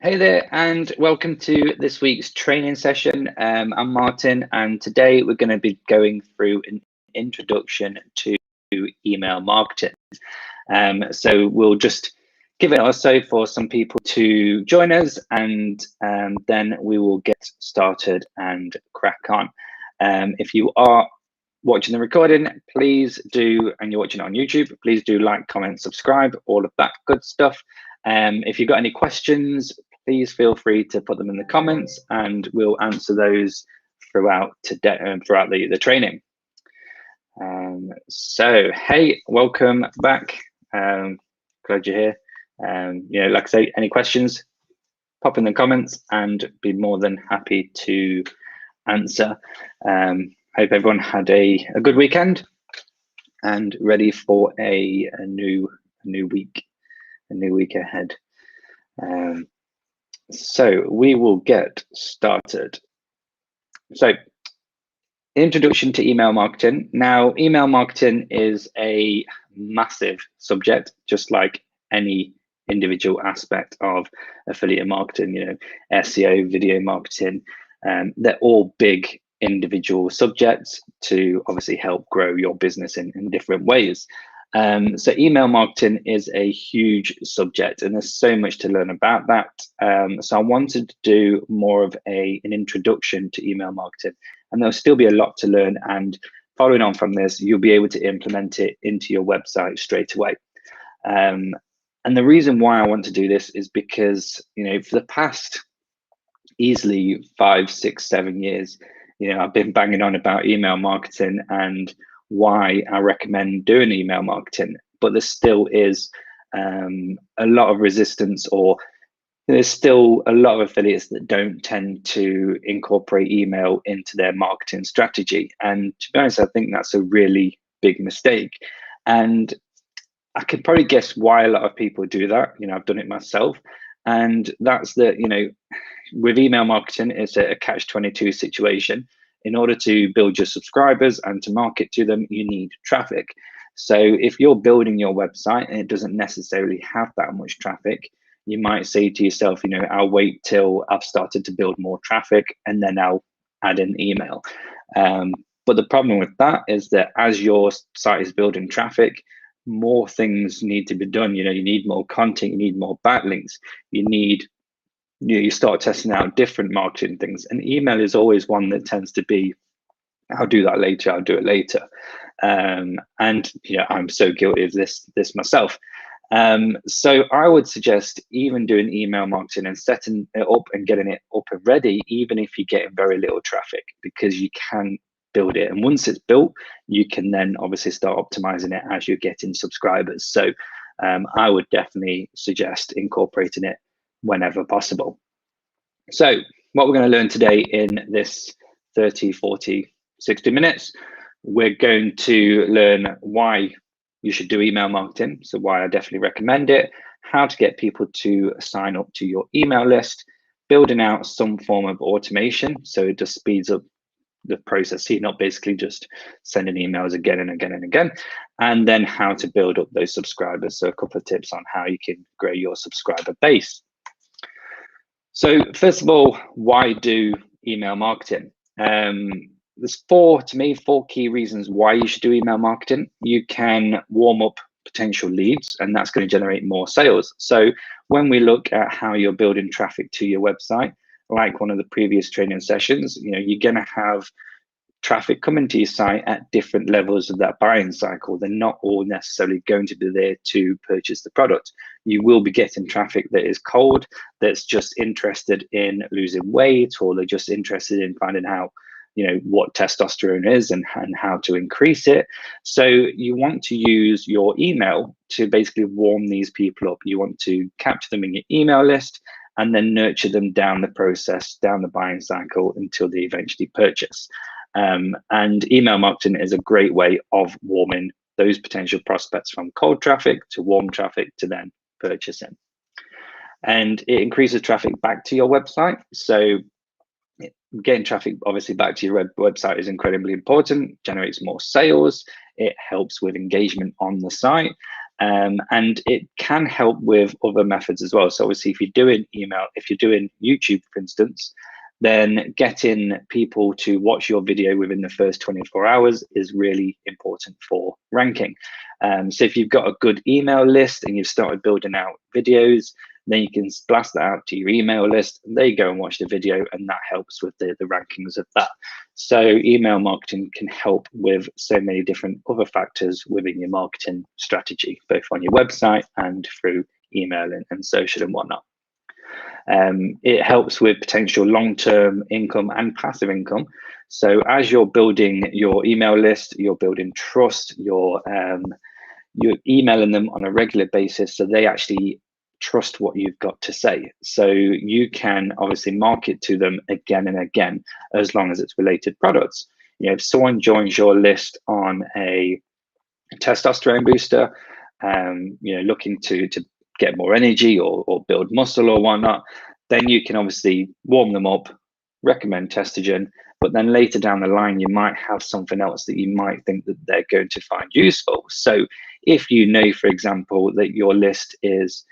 Hey there, and welcome to this week's training session. I'm Martin, and today we're going to be going through an introduction to email marketing. So we'll just give it or so for some people to join us, and then we will get started and crack on. If you are watching the recording, please do, and you're watching it on YouTube, please do like, comment, subscribe, all of that good stuff. If you've got any questions, please feel free to put them in the comments and we'll answer those throughout today, throughout the training. So, hey, welcome back. Glad you're here. Like I say, any questions, pop in the comments and be more than happy to answer. Hope everyone had a good weekend and ready for a new week ahead. So we will get started. So, introduction to email marketing. Now, email marketing is a massive subject, just like any individual aspect of affiliate marketing, SEO, video marketing. They're all big individual subjects to obviously help grow your business in different ways. So email marketing is a huge subject and there's so much to learn about that. So I wanted to do more of an introduction to email marketing, and there'll still be a lot to learn, and following on from this, you'll be able to implement it into your website straight away. And the reason why I want to do this is because, for the past easily 5, 6, 7 years, I've been banging on about email marketing and why I recommend doing email marketing, but there still is a lot of resistance, or there's still a lot of affiliates that don't tend to incorporate email into their marketing strategy. And to be honest, I think that's a really big mistake. And I could probably guess why a lot of people do that. I've done it myself. And that's that, with email marketing, it's a catch-22 situation. In order to build your subscribers and to market to them, you need traffic. So if you're building your website and it doesn't necessarily have that much traffic, you might say to yourself, I'll wait till I've started to build more traffic and then I'll add in email. But the problem with that is that as your site is building traffic, more things need to be done. You need more content, you need more backlinks, you start testing out different marketing things, and email is always one that tends to be, I'll do that later, I'll do it later. And I'm so guilty of this myself. So I would suggest even doing email marketing and setting it up and getting it up and ready, even if you're getting very little traffic, because you can build it. And once it's built, you can then obviously start optimizing it as you're getting subscribers. So I would definitely suggest incorporating it whenever possible. So what we're going to learn today in this 30, 40, 60 minutes, we're going to learn why you should do email marketing, so why I definitely recommend it, how to get people to sign up to your email list, building out some form of automation so it just speeds up the process, so you're not basically just sending emails again and again and again, and then how to build up those subscribers. So a couple of tips on how you can grow your subscriber base. So first of all, why do email marketing? There's four key reasons why you should do email marketing. You can warm up potential leads, and that's going to generate more sales. So when we look at how you're building traffic to your website, like one of the previous training sessions, you're going to have traffic coming to your site at different levels of that buying cycle. They're not all necessarily going to be there to purchase the product. You will be getting traffic that is cold, that's just interested in losing weight, or they're just interested in finding out what testosterone is and how to increase it. So you want to use your email to basically warm these people up. You want to capture them in your email list and then nurture them down the process, down the buying cycle until they eventually purchase. And email marketing is a great way of warming those potential prospects from cold traffic to warm traffic to then purchasing. And it increases traffic back to your website. So getting traffic obviously back to your website is incredibly important, generates more sales, it helps with engagement on the site, And it can help with other methods as well. So obviously, if you're doing email, if you're doing YouTube, for instance, then getting people to watch your video within the first 24 hours is really important for ranking. So if you've got a good email list and you've started building out videos, then you can blast that out to your email list, and they go and watch the video, and that helps with the rankings of that. So email marketing can help with so many different other factors within your marketing strategy, both on your website and through email and social and whatnot. It helps with potential long-term income and passive income. So as you're building your email list, you're building trust, you're emailing them on a regular basis, so they actually trust what you've got to say. So you can obviously market to them again and again, as long as it's related products. You know, if someone joins your list on a testosterone booster, you know, looking to get more energy or build muscle or whatnot, then you can obviously warm them up, recommend Testogen, but then later down the line, you might have something else that you might think that they're going to find useful. So if you know, for example, that your list is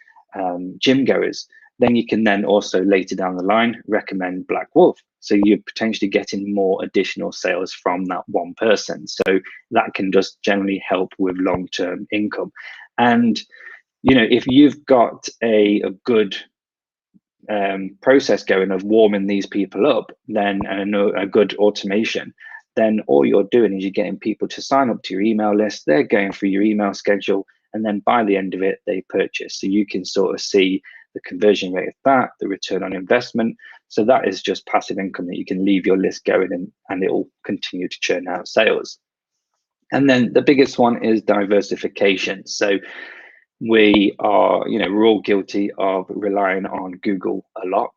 gym goers, then you can then also later down the line recommend Black Wolf. So you're potentially getting more additional sales from that one person. So that can just generally help with long-term income. And, you know, if you've got a good process going of warming these people up, then and a good automation, then all you're doing is you're getting people to sign up to your email list. They're going through your email schedule, and then by the end of it, they purchase. So you can sort of see the conversion rate of that, the return on investment. So that is just passive income that you can leave your list going, and it will continue to churn out sales. And then the biggest one is diversification. So we are, you know, we're all guilty of relying on Google a lot.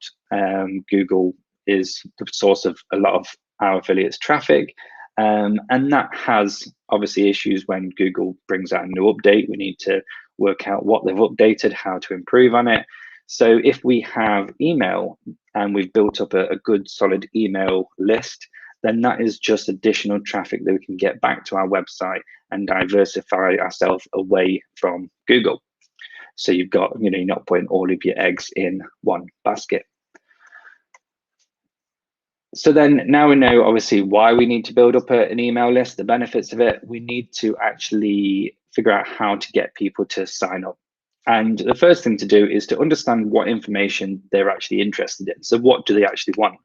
Google is the source of a lot of our affiliates' traffic. And that has obviously issues when Google brings out a new update. We need to work out what they've updated, how to improve on it. So if we have email and we've built up a good solid email list, then that is just additional traffic that we can get back to our website and diversify ourselves away from Google. So you've got, you know, you're not putting all of your eggs in one basket. So then now we know obviously why we need to build up an email list, the benefits of it. We need to actually figure out how to get people to sign up. And the first thing to do is to understand what information they're actually interested in. So what do they actually want?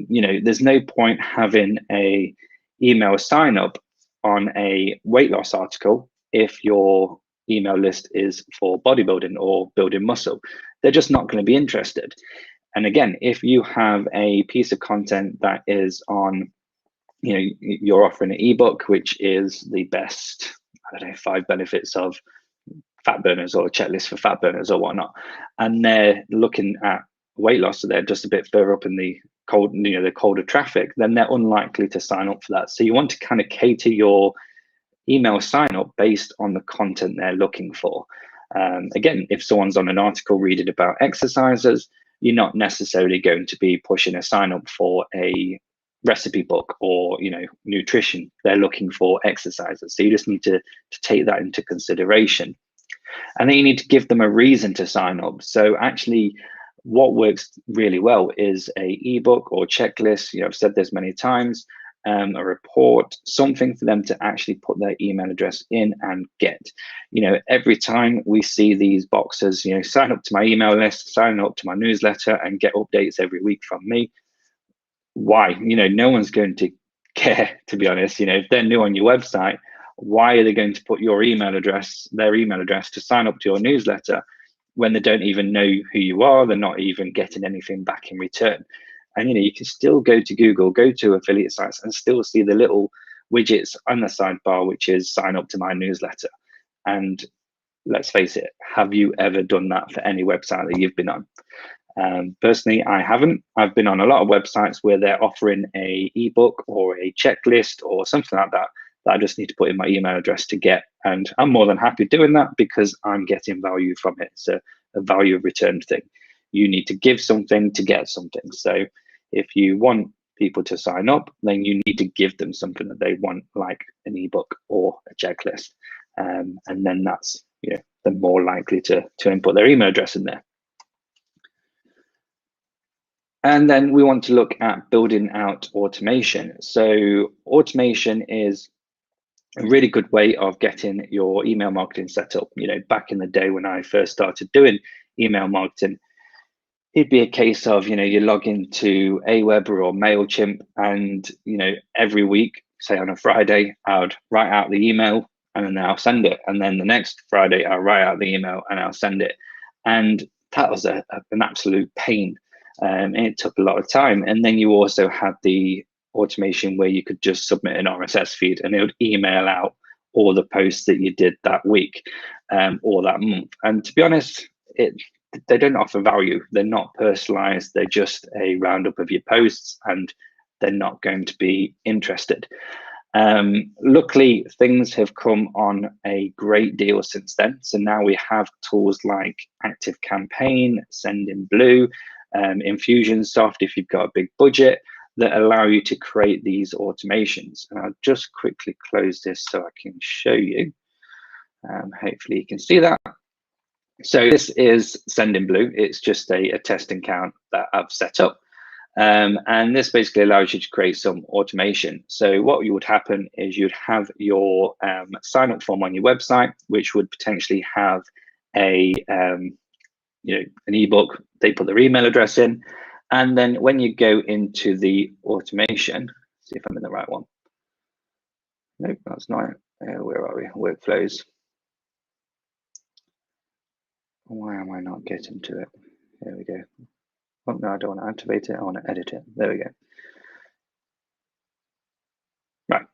You know, there's no point having a email sign up on a weight loss article if your email list is for bodybuilding or building muscle. They're just not going to be interested. And again, if you have a piece of content that is on, you know, you're offering an ebook, which is the best, I don't know, 5 benefits of fat burners or a checklist for fat burners or whatnot, and they're looking at weight loss, so they're just a bit further up in the cold, you know, the colder traffic, then they're unlikely to sign up for that. So you want to kind of cater your email sign up based on the content they're looking for. Again, if someone's on an article reading about exercises, you're not necessarily going to be pushing a sign up for a recipe book or, you know, nutrition. They're looking for exercises. So you just need to take that into consideration. And then you need to give them a reason to sign up. So actually, what works really well is a ebook or checklist. You know, I've said this many times. A report, something for them to actually put their email address in and get. You know, every time we see these boxes, you know, sign up to my email list, sign up to my newsletter, and get updates every week from me. Why? You know, no one's going to care, to be honest. You know, if they're new on your website, why are they going to put your email address, their email address, to sign up to your newsletter when they don't even know who you are? They're not even getting anything back in return. And, you know, you can still go to Google, go to affiliate sites, and still see the little widgets on the sidebar, which is sign up to my newsletter. And let's face it, have you ever done that for any website that you've been on? Personally, I haven't. I've been on a lot of websites where they're offering a ebook or a checklist or something like that I just need to put in my email address to get. And I'm more than happy doing that because I'm getting value from it. It's a value return thing. You need to give something to get something. So if you want people to sign up, then you need to give them something that they want, like an ebook or a checklist. and then that's, they're more likely to input their email address in there. And then we want to look at building out automation. So automation is a really good way of getting your email marketing set up. Back in the day when I first started doing email marketing, it'd be a case of, you log into Aweber or MailChimp, and, every week, say on a Friday, I would write out the email and then I'll send it. And then the next Friday, I'll write out the email and I'll send it. And that was an absolute pain. And it took a lot of time. And then you also had the automation where you could just submit an RSS feed and it would email out all the posts that you did that week or that month. And to be honest, they don't offer value. They're not personalized. They're just a roundup of your posts, and they're not going to be interested. Luckily, things have come on a great deal since then. So now we have tools like ActiveCampaign, Sendinblue, Infusionsoft, if you've got a big budget, that allow you to create these automations. And I'll just quickly close this so I can show you. Hopefully you can see that. So this is Sendinblue. It's just a testing account that I've set up. And this basically allows you to create some automation. So what would happen is you'd have your sign up form on your website, which would potentially have a an ebook. They put their email address in, and then when you go into the automation, see if I'm in the right one. Nope, that's not it. Where are we? Workflows. Why am I not getting to it? There we go. Oh, no, I don't want to activate it. I want to edit it. There we go. Right.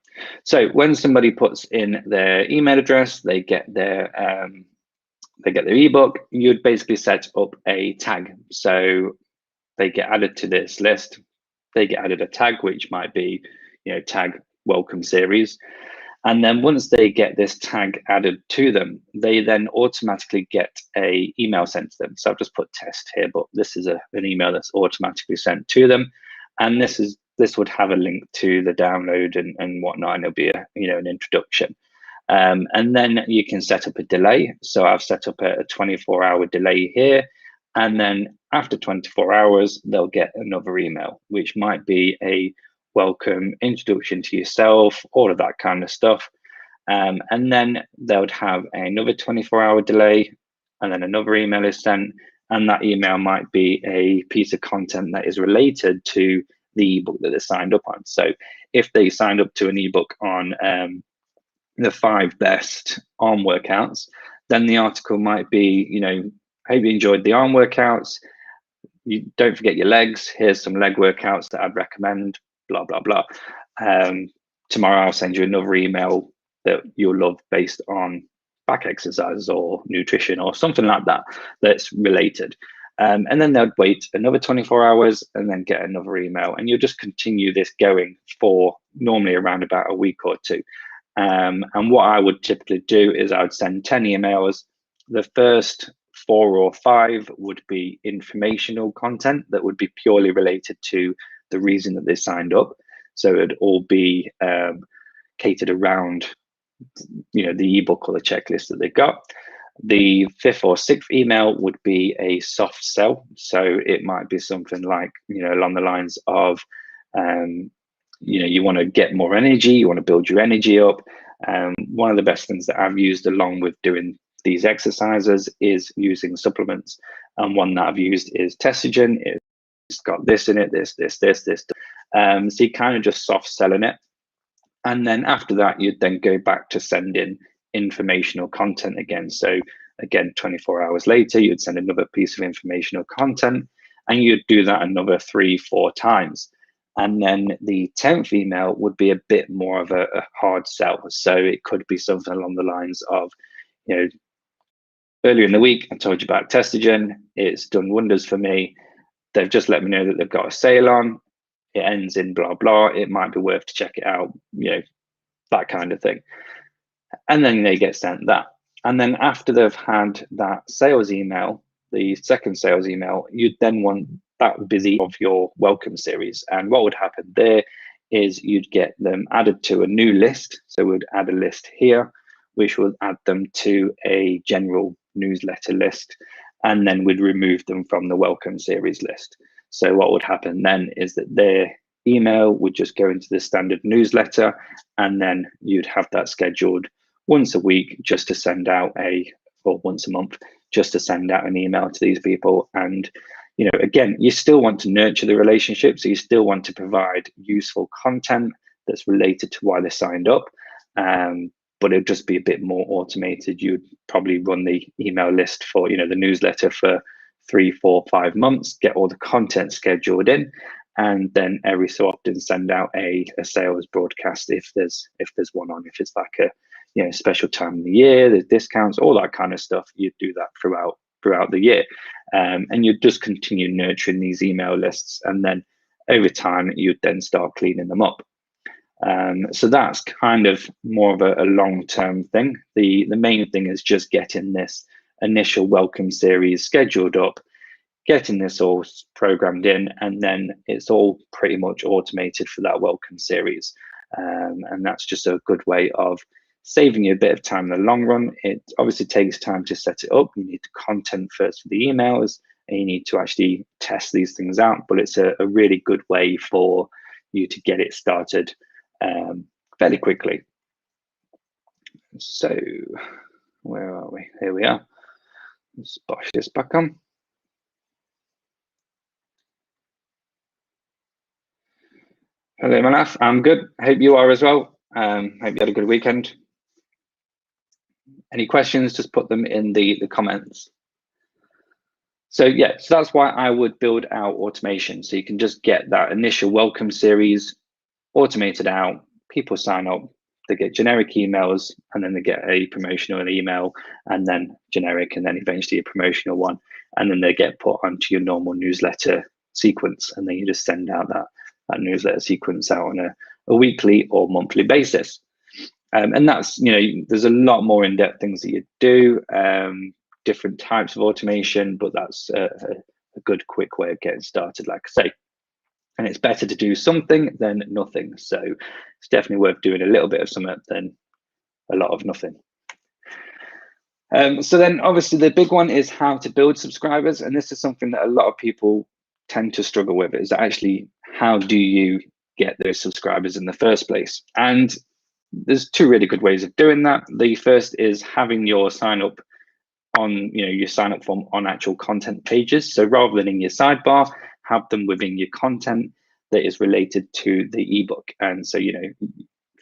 So when somebody puts in their email address, they get their ebook. You'd basically set up a tag. So they get added to this list. They get added a tag, which might be, tag welcome series. And then once they get this tag added to them, they then automatically get a email sent to them. So I've just put test here, but this is an email that's automatically sent to them. And this would have a link to the download and whatnot, and it'll be an introduction. And then you can set up a delay. So I've set up a 24-hour delay here. And then after 24 hours, they'll get another email, which might be a welcome, introduction to yourself, all of that kind of stuff. And then they would have another 24-hour delay, and then another email is sent, and that email might be a piece of content that is related to the ebook that they signed up on. So if they signed up to an ebook on the 5 best arm workouts, then the article might be, hope you enjoyed the arm workouts. You don't forget your legs. Here's some leg workouts that I'd recommend, blah, blah, blah. Tomorrow I'll send you another email that you'll love based on back exercises or nutrition or something like that that's related. And then they'll wait another 24 hours and then get another email. And you'll just continue this going for normally around about a week or two. And what I would typically do is I would send 10 emails. The first 4 or 5 would be informational content that would be purely related to the reason that they signed up. So it'd all be catered around, the ebook or the checklist that they got. The 5th or 6th email would be a soft sell. So it might be something like, along the lines of, you want to get more energy, you want to build your energy up. One of the best things that I've used along with doing these exercises is using supplements. And one that I've used is Testogen. It's got this in it, this. So you kind of just soft selling it. And then after that, you'd then go back to sending informational content again. So again, 24 hours later, you'd send another piece of informational content, and you'd do that another 3-4 times. And then the 10th email would be a bit more of a hard sell. So it could be something along the lines of, earlier in the week, I told you about Testogen. It's done wonders for me. They've just let me know that they've got a sale on. It ends in blah, blah. It might be worth to check it out, that kind of thing. And then they get sent that. And then after they've had that sales email, the second sales email, you'd then want that busy of your welcome series. And what would happen there is you'd get them added to a new list. So we'd add a list here. which will add them to a general newsletter list, and then we'd remove them from the welcome series list. So what would happen then is that their email would just go into the standard newsletter, and then you'd have that scheduled once a week just to send out or once a month just to send out an email to these people. And again, you still want to nurture the relationship, so you still want to provide useful content that's related to why they signed up, but it'll just be a bit more automated. You'd probably run the email list for the newsletter for 3, 4, 5 months, get all the content scheduled in, and then every so often send out a sales broadcast if there's one on. If it's like a special time of the year, there's discounts, all that kind of stuff, you do that throughout the year, and you just continue nurturing these email lists, and then over time you'd then start cleaning them up. So that's kind of more of a long-term thing. The main thing is just getting this initial welcome series scheduled up, getting this all programmed in, and then it's all pretty much automated for that welcome series. And that's just a good way of saving you a bit of time in the long run. It obviously takes time to set it up. You need the content first for the emails, and you need to actually test these things out, but it's a really good way for you to get it started fairly quickly. So where are we? Here we are. Let's bosh this back on. Hello, Manaf. I'm good. Hope you are as well. Hope you had a good weekend. Any questions, just put them in the comments. So yeah, so that's why I would build out automation. So you can just get that initial welcome series automated out. People sign up, they get generic emails, and then they get a promotional email, and then generic, and then eventually a promotional one. And then they get put onto your normal newsletter sequence. And then you just send out that newsletter sequence out on a weekly or monthly basis. And that's, there's a lot more in-depth things that you do, different types of automation, but that's a good quick way of getting started, like I say. And it's better to do something than nothing. So it's definitely worth doing a little bit of something than a lot of nothing. So then obviously the big one is how to build subscribers. And this is something that a lot of people tend to struggle with, is actually how do you get those subscribers in the first place? And there's 2 really good ways of doing that. The first is having your sign up on, your sign up form on actual content pages. So rather than in your sidebar, have them within your content that is related to the ebook. And so,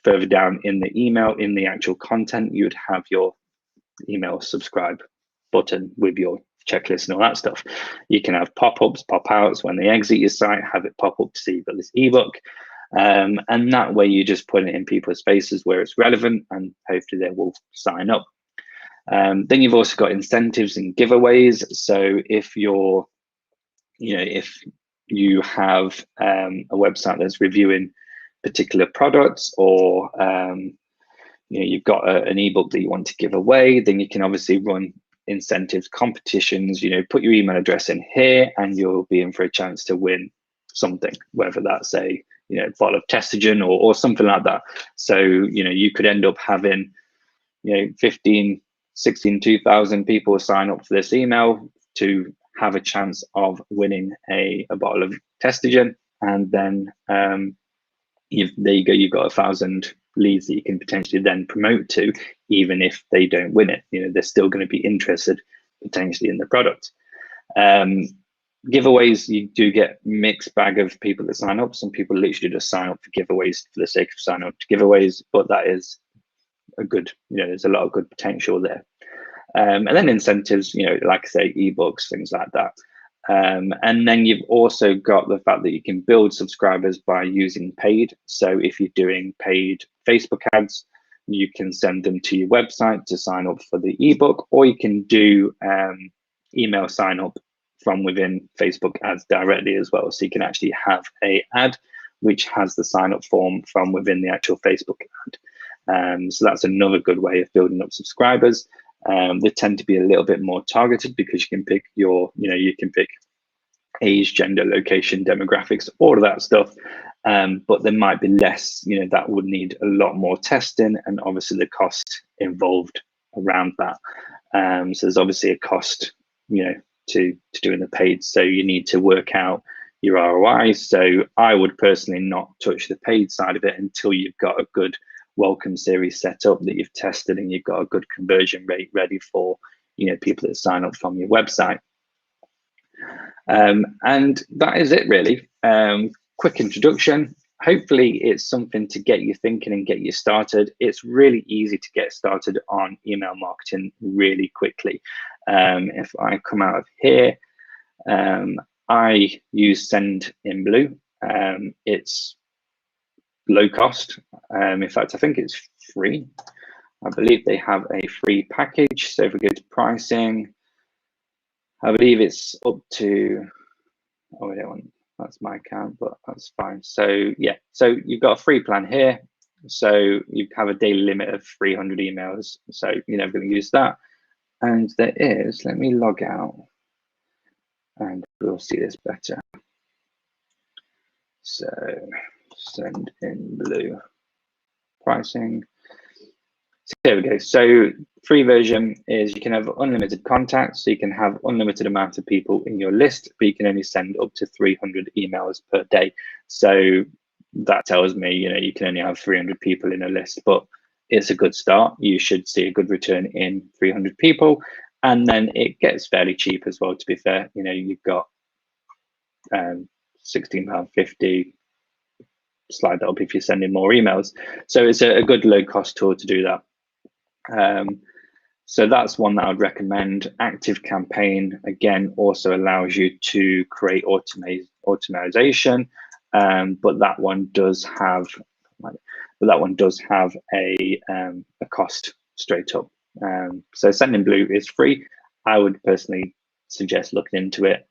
further down in the email, in the actual content, you'd have your email subscribe button with your checklist and all that stuff. You can have pop-ups, pop-outs when they exit your site, have it pop up to see you've got this ebook. And that way you just put it in people's faces where it's relevant, and hopefully they will sign up. Then you've also got incentives and giveaways. So if if you have a website that's reviewing particular products, or you've got an ebook that you want to give away, then you can obviously run incentives, competitions. Put your email address in here, and you'll be in for a chance to win something, whether that's a bottle of Testogen or something like that. So you could end up having 15, 16, 2,000 people sign up for this email to have a chance of winning a bottle of Testogen, and then there you go, you've got 1,000 leads that you can potentially then promote to, even if they don't win it. They're still going to be interested potentially in the product. Giveaways, you do get mixed bag of people that sign up. Some people literally just sign up for giveaways for the sake of signing up to giveaways, but that is a good, there's a lot of good potential there. And then incentives, like I say, ebooks, things like that. And then you've also got the fact that you can build subscribers by using paid. So if you're doing paid Facebook ads, you can send them to your website to sign up for the ebook, or you can do email sign up from within Facebook ads directly as well. So you can actually have a ad which has the sign up form from within the actual Facebook ad. So that's another good way of building up subscribers. They tend to be a little bit more targeted, because you can pick you can pick age, gender, location, demographics, all of that stuff. but there might be less, that would need a lot more testing, and obviously the cost involved around that. So there's obviously a cost, to doing the paid. So you need to work out your ROI. So I would personally not touch the paid side of it until you've got a good welcome series set up that you've tested and you've got a good conversion rate ready for, people that sign up from your website. And that is it really. Quick introduction. Hopefully it's something to get you thinking and get you started. It's really easy to get started on email marketing really quickly. If I come out of here, I use Send in Blue. It's low cost. In fact, I think it's free. I believe they have a free package. So if we go to pricing, I believe it's up to, oh, I don't want, that's my account, but that's fine. So yeah, so you've got a free plan here. So you have a daily limit of 300 emails. So you're never going to use that. And there is, let me log out and we'll see this better. So Send in Blue pricing. So there we go. So free version is you can have unlimited contacts, so you can have unlimited amount of people in your list, but you can only send up to 300 emails per day. So that tells me, you can only have 300 people in a list, but it's a good start. You should see a good return in 300 people, and then it gets fairly cheap as well, to be fair. You've got £16.50. Slide that up if you're sending more emails. So it's a good low cost tool to do that. So that's one that I'd recommend. Active Campaign, again, also allows you to create automation, but that one does have a cost straight up. So Send in Blue is free. I would personally suggest looking into it,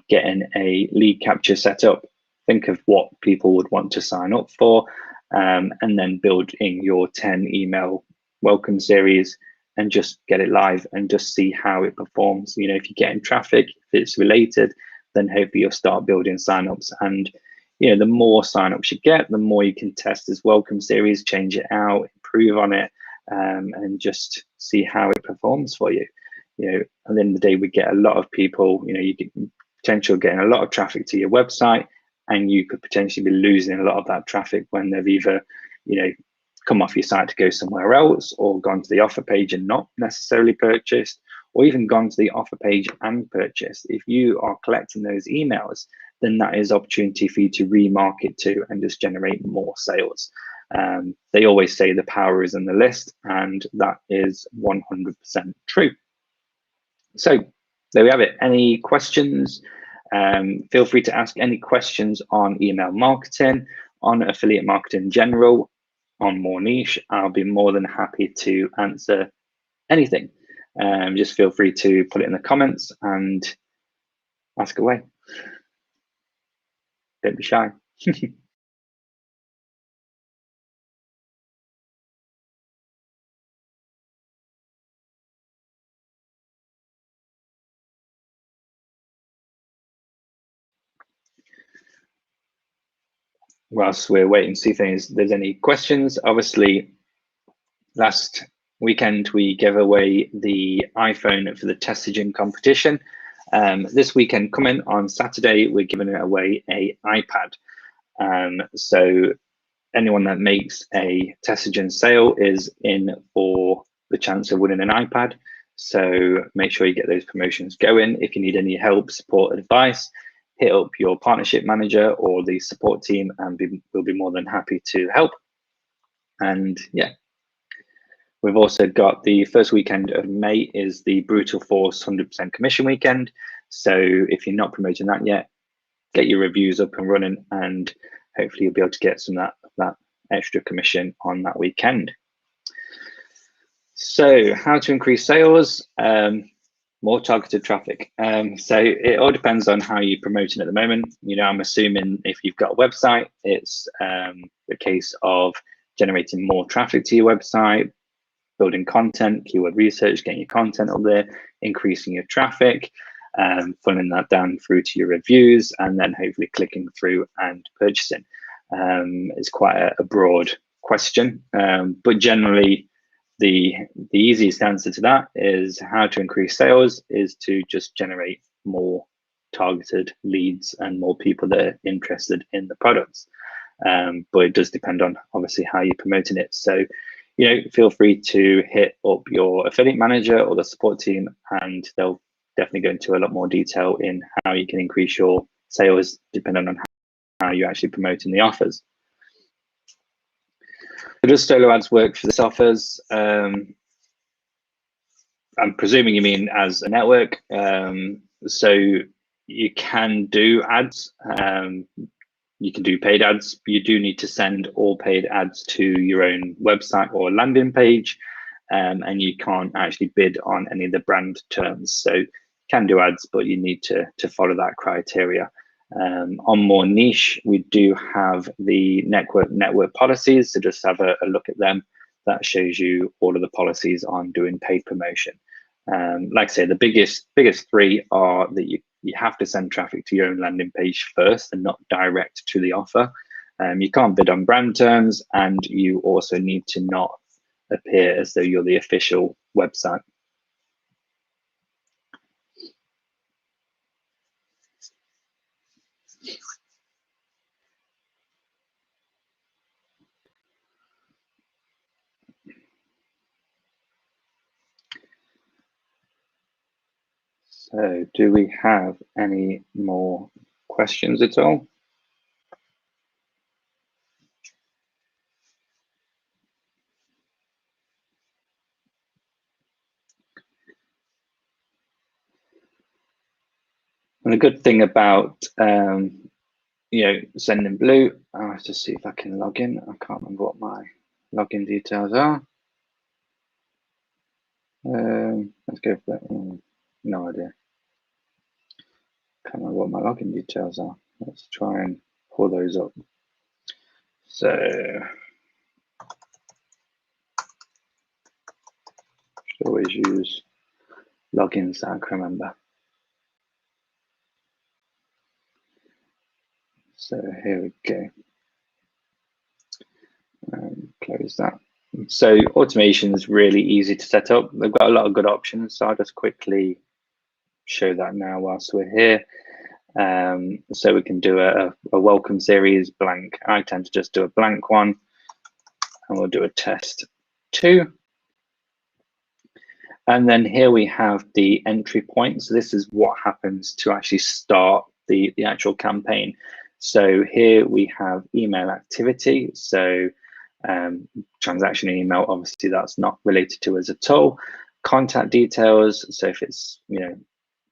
getting a lead capture set up. Think of what people would want to sign up for, and then build in your 10 email welcome series and just get it live and just see how it performs. If you're getting traffic, if it's related, then hopefully you'll start building signups. And the more signups you get, the more you can test this welcome series, change it out, improve on it, and just see how it performs for you. At the end of the day, we get a lot of people. You get potential getting a lot of traffic to your website, and you could potentially be losing a lot of that traffic when they've either, come off your site to go somewhere else, or gone to the offer page and not necessarily purchased, or even gone to the offer page and purchased. If you are collecting those emails, then that is opportunity for you to remarket to and just generate more sales. They always say the power is in the list, and that is 100% true. So there we have it. Any questions? Feel free to ask any questions on email marketing, on affiliate marketing in general, on MoreNiche. I'll be more than happy to answer anything. Just feel free to put it in the comments and ask away. Don't be shy. Whilst we're waiting to see if there's any questions, obviously last weekend we gave away the iPhone for the Testagen competition. This weekend coming on Saturday, we're giving away a iPad. So anyone that makes a Testagen sale is in for the chance of winning an iPad. So make sure you get those promotions going. If you need any help, support, advice, hit up your partnership manager or the support team, and we'll be more than happy to help. And yeah, we've also got the first weekend of May is the Brutal Force 100% commission weekend. So if you're not promoting that yet, get your reviews up and running, and hopefully you'll be able to get some of that extra commission on that weekend. So how to increase sales? More targeted traffic. So it all depends on how you're promoting at the moment. I'm assuming if you've got a website, it's the case of generating more traffic to your website, building content, keyword research, getting your content up there, increasing your traffic, funneling that down through to your reviews, and then hopefully clicking through and purchasing. It's quite a broad question, but generally the easiest answer to that is how to increase sales is to just generate more targeted leads and more people that are interested in the products. But it does depend on obviously how you're promoting it. So, feel free to hit up your affiliate manager or the support team, and they'll definitely go into a lot more detail in how you can increase your sales depending on how you're actually promoting the offers. So does solo ads work for this offers? I'm presuming you mean as a network. So you can do ads. You can do paid ads. You do need to send all paid ads to your own website or landing page, and you can't actually bid on any of the brand terms. So you can do ads, but you need to follow that criteria. On MoreNiche, we do have the network policies, so just have a look at them. That shows you all of the policies on doing paid promotion. Like I say, the biggest three are that you have to send traffic to your own landing page first and not direct to the offer. You can't bid on brand terms, and you also need to not appear as though you're the official website. So do we have any more questions at all? And the good thing about sending blue, I'll just see if I can log in. I can't remember what my login details are. Let's go for that. No idea. Can't remember what my login details are. Let's try and pull those up. So should always use logins that I can remember. So here we go. Close that. So automation is really easy to set up. They've got a lot of good options. So I'll just quickly show that now whilst we're here. So we can do a welcome series blank. I tend to just do a blank one, and we'll do a test 2. And then here we have the entry point. So this is what happens to actually start the actual campaign. So here we have email activity. So transaction email, obviously that's not related to us at all. Contact details. So if it's,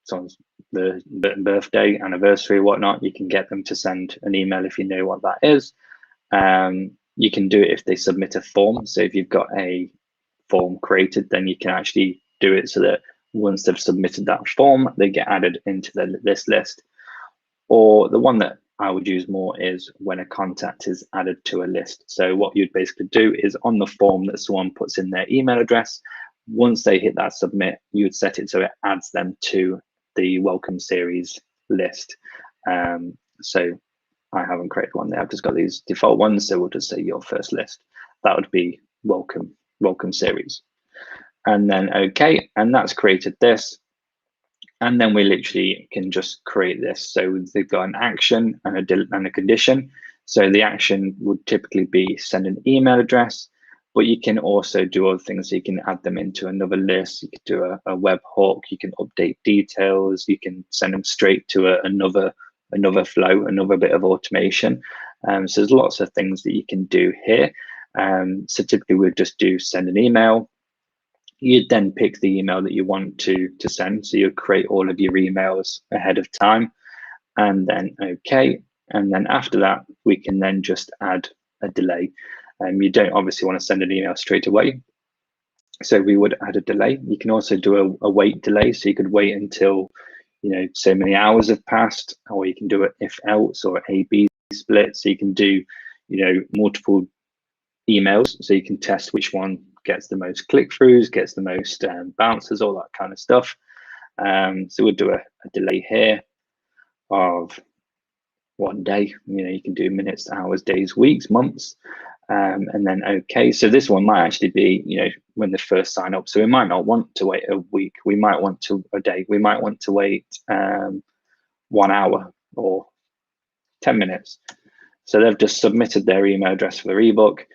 someone's birthday, anniversary, whatnot, you can get them to send an email if you know what that is. You can do it if they submit a form. So if you've got a form created, then you can actually do it so that once they've submitted that form, they get added into this list. Or the one that I would use more is when a contact is added to a list. So what you'd basically do is on the form that someone puts in their email address, once they hit that submit, you would set it so it adds them to the welcome series list. So I haven't created one there. I've just got these default ones. So we'll just say your first list. That would be welcome series. And then okay, and that's created this. And then we literally can just create this. So they've got an action and a condition. So the action would typically be send an email address, but you can also do other things. So you can add them into another list. You could do a webhook. You can update details. You can send them straight to another flow, another bit of automation. So there's lots of things that you can do here. So typically we'd just do send an email. You'd then pick the email that you want to send. So you'd create all of your emails ahead of time, and then okay. And then after that, we can then just add a delay. You don't obviously want to send an email straight away. So we would add a delay. You can also do a wait delay. So you could wait until, so many hours have passed, or you can do it if else or A/B split. So you can do, multiple emails. So you can test which one gets the most click-throughs, gets the most bounces, all that kind of stuff. So we'll do a delay here of 1 day. You can do minutes, hours, days, weeks, months, and then okay. So this one might actually be, when they first sign up. So we might not want to wait a week. We might want to a day. We might want to wait 1 hour or 10 minutes. So they've just submitted their email address for their ebook.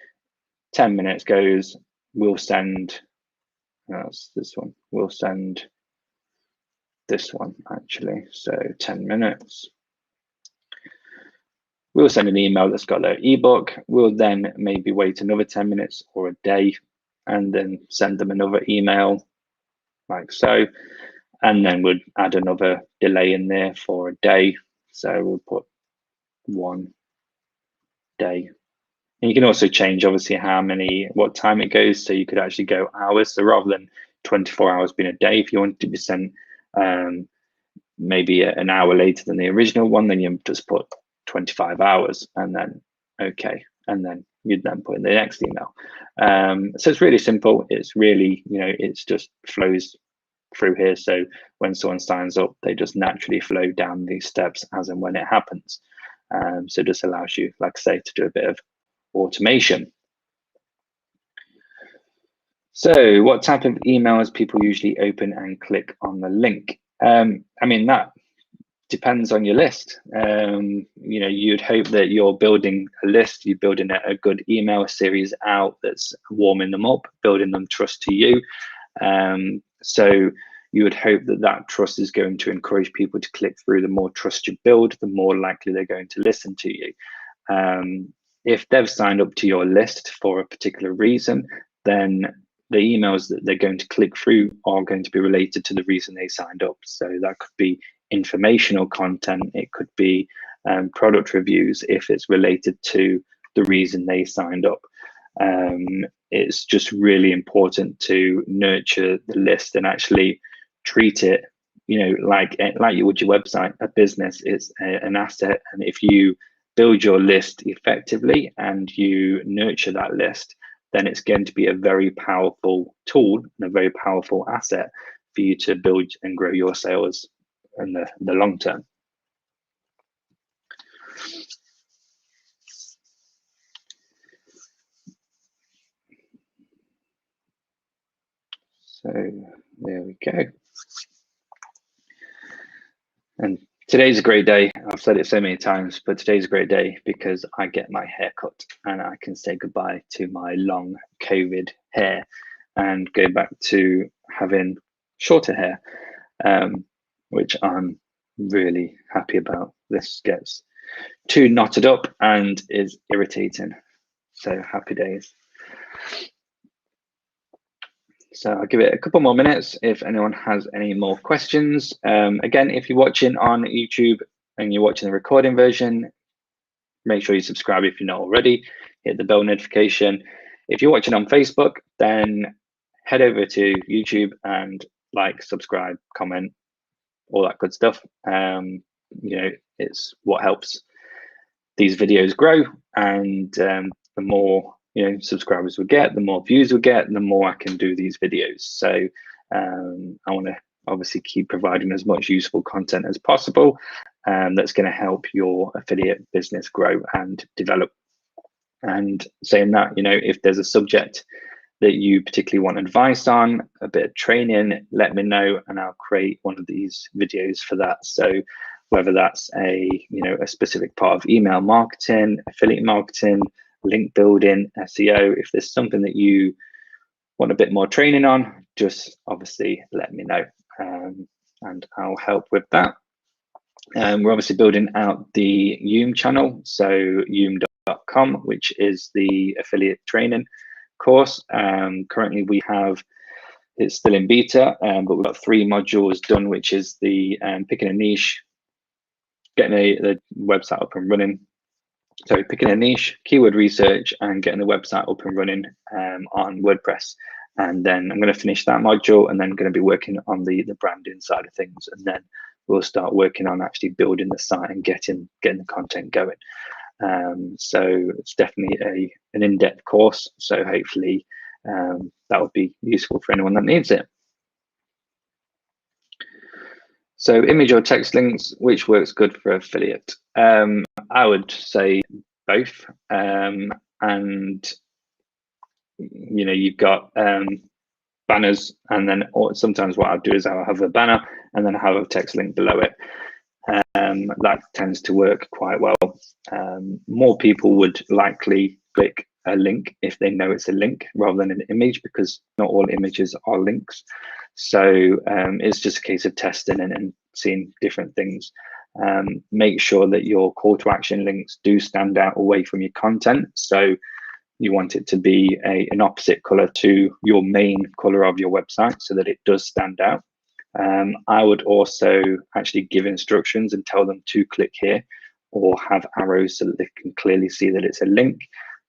10 minutes goes, we'll send, that's this one, we'll send this one actually. So 10 minutes. We'll send an email that's got their ebook. We'll then maybe wait another 10 minutes or a day and then send them another email like so. And then we'll add another delay in there for a day. So we'll put 1 day. And you can also change obviously what time it goes. So you could actually go hours. So rather than 24 hours being a day, if you wanted to be sent maybe an hour later than the original one, then you just put 25 hours and then okay. And then you'd then put in the next email. So it's really simple. It's really, it's just flows through here. So when someone signs up, they just naturally flow down these steps as and when it happens. So it just allows you, like I say, to do a bit of automation. So what type of emails people usually open and click on the link? That depends on your list. You'd hope that you're building a list, you're building a good email series out that's warming them up, building them trust to you. So you would hope that that trust is going to encourage people to click through. The more trust you build, the more likely they're going to listen to you. If they've signed up to your list for a particular reason, then the emails that they're going to click through are going to be related to the reason they signed up. So that could be informational content, it could be product reviews if it's related to the reason they signed up. It's just really important to nurture the list and actually treat it, like you would your website. A business is an asset, and if you build your list effectively and you nurture that list, then it's going to be a very powerful tool and a very powerful asset for you to build and grow your sales in the long term. So there we go. And today's a great day. I've said it so many times, but today's a great day because I get my hair cut and I can say goodbye to my long COVID hair and go back to having shorter hair, which I'm really happy about. This gets too knotted up and is irritating. So happy days. So I'll give it a couple more minutes if anyone has any more questions. Again, if you're watching on YouTube and you're watching the recording version, make sure you subscribe if you're not already, hit the bell notification. If you're watching on Facebook, then head over to YouTube and like, subscribe, comment, all that good stuff. It's what helps these videos grow, and the more subscribers we get, the more views we get, the more I can do these videos. So I want to obviously keep providing as much useful content as possible that's going to help your affiliate business grow and develop. And saying that, if there's a subject that you particularly want advice on, a bit of training, let me know and I'll create one of these videos for that. So whether that's a specific part of email marketing, affiliate marketing, link building, SEO, if there's something that you want a bit more training on, just obviously let me know and I'll help with that. We're obviously building out the Yoom channel, so yoom.com, which is the affiliate training course. Currently we have, it's still in beta, but we've got 3 modules done, which is the picking a niche, getting the website up and running. So picking a niche, keyword research, and getting the website up and running on WordPress. And then I'm going to finish that module, and then going to be working on the branding side of things, and then we'll start working on actually building the site and getting the content going. So it's definitely an in-depth course. So hopefully that would be useful for anyone that needs it. So image or text links, which works good for affiliate? I would say both. And you've got banners, and then sometimes what I'll do is I'll have a banner and then have a text link below it. That tends to work quite well. More people would likely click a link if they know it's a link rather than an image, because not all images are links. So it's just a case of testing and seeing different things. Make sure that your call to action links do stand out away from your content. So you want it to be an opposite color to your main color of your website so that it does stand out. I would also actually give instructions and tell them to click here, or have arrows so that they can clearly see that it's a link,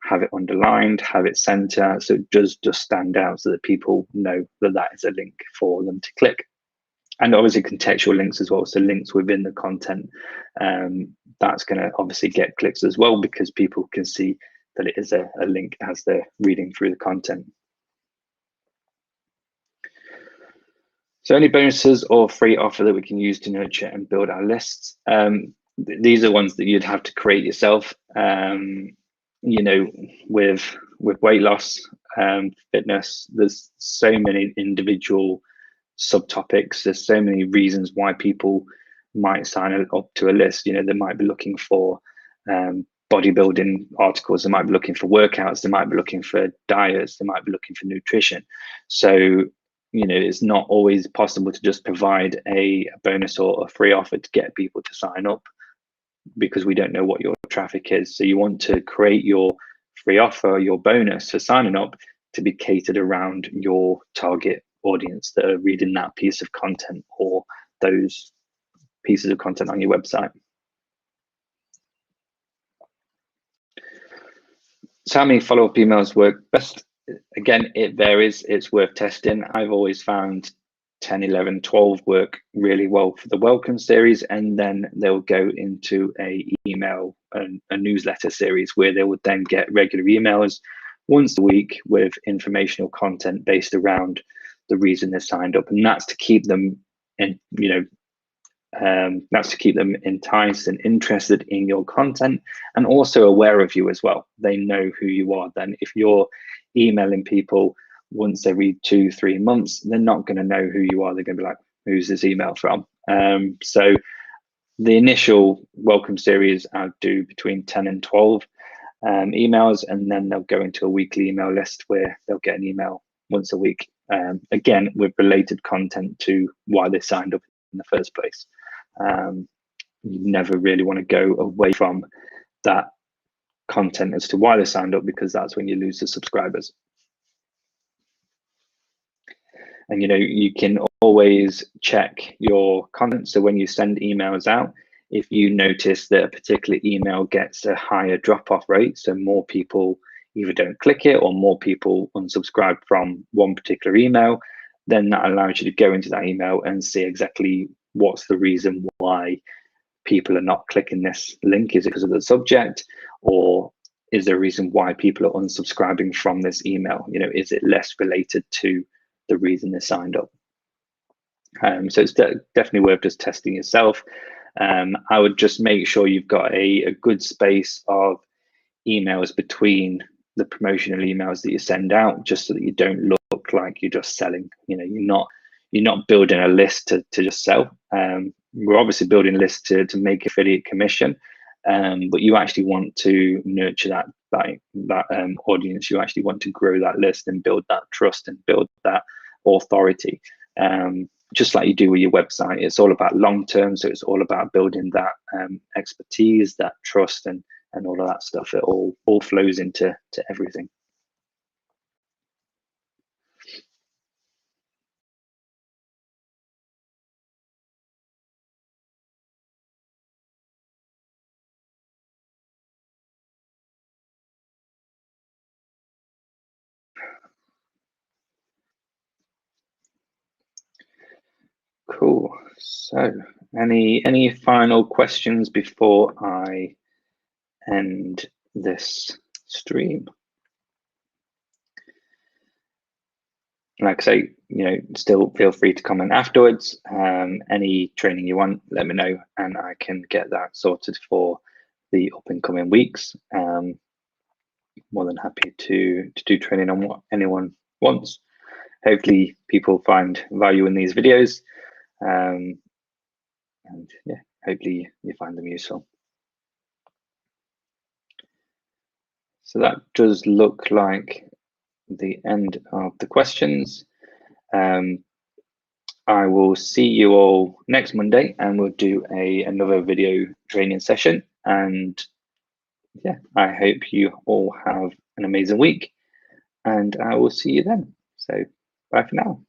have it underlined, have it center, so it does just stand out so that people know that that is a link for them to click. And obviously contextual links as well, so links within the content. That's going to obviously get clicks as well, because people can see that it is a link as they're reading through the content. So any bonuses or free offer that we can use to nurture and build our lists? These are ones that you'd have to create yourself. With weight loss, fitness, there's so many individual subtopics. There's so many reasons why people might sign up to a list. They might be looking for bodybuilding articles, they might be looking for workouts, they might be looking for diets, they might be looking for nutrition. So it's not always possible to just provide a bonus or a free offer to get people to sign up, because we don't know what your traffic is. So you want to create your free offer, your bonus for signing up, to be catered around your target audience that are reading that piece of content or those pieces of content on your website. So how many follow-up emails work best? Again, it varies. It's worth testing. I've always found 10, 11, 12 work really well for the welcome series, and then they'll go into a email, a newsletter series, where they would then get regular emails once a week with informational content based around the reason they signed up. And that's to keep them in, that's to keep them enticed and interested in your content, and also aware of you as well. They know who you are. Then if you're emailing people once every 2-3 months, they're not going to know who you are. They're going to be like, who's this email from? So the initial welcome series, I'll do between 10 and 12 emails, and then they'll go into a weekly email list where they'll get an email once a week, again with related content to why they signed up in the first place. You never really want to go away from that content as to why they signed up, because that's when you lose the subscribers. And you can always check your content. So when you send emails out, if you notice that a particular email gets a higher drop-off rate, so more people either don't click it or more people unsubscribe from one particular email, then that allows you to go into that email and see exactly what's the reason why people are not clicking this link. Is it because of the subject, or is there a reason why people are unsubscribing from this email? Is it less related to the reason they signed up? So it's definitely worth just testing yourself. I would just make sure you've got a good space of emails between the promotional emails that you send out, just so that you don't look like you're just selling. You're not building a list to just sell. We're obviously building lists to make affiliate commission, but you actually want to nurture that audience. You actually want to grow that list and build that trust and build that authority. Just like you do with your website, it's all about long term. So it's all about building that expertise, that trust, and all of that stuff. It all flows into everything. Cool. So any final questions before I end this stream? Like I say, still feel free to comment afterwards. Any training you want, let me know, and I can get that sorted for the up and coming weeks. More than happy to do training on what anyone wants. Hopefully people find value in these videos, and yeah, hopefully you find them useful. So that does look like the end of the questions. I will see you all next Monday, and we'll do another video training session. And yeah, I hope you all have an amazing week, and I will see you then. So bye for now.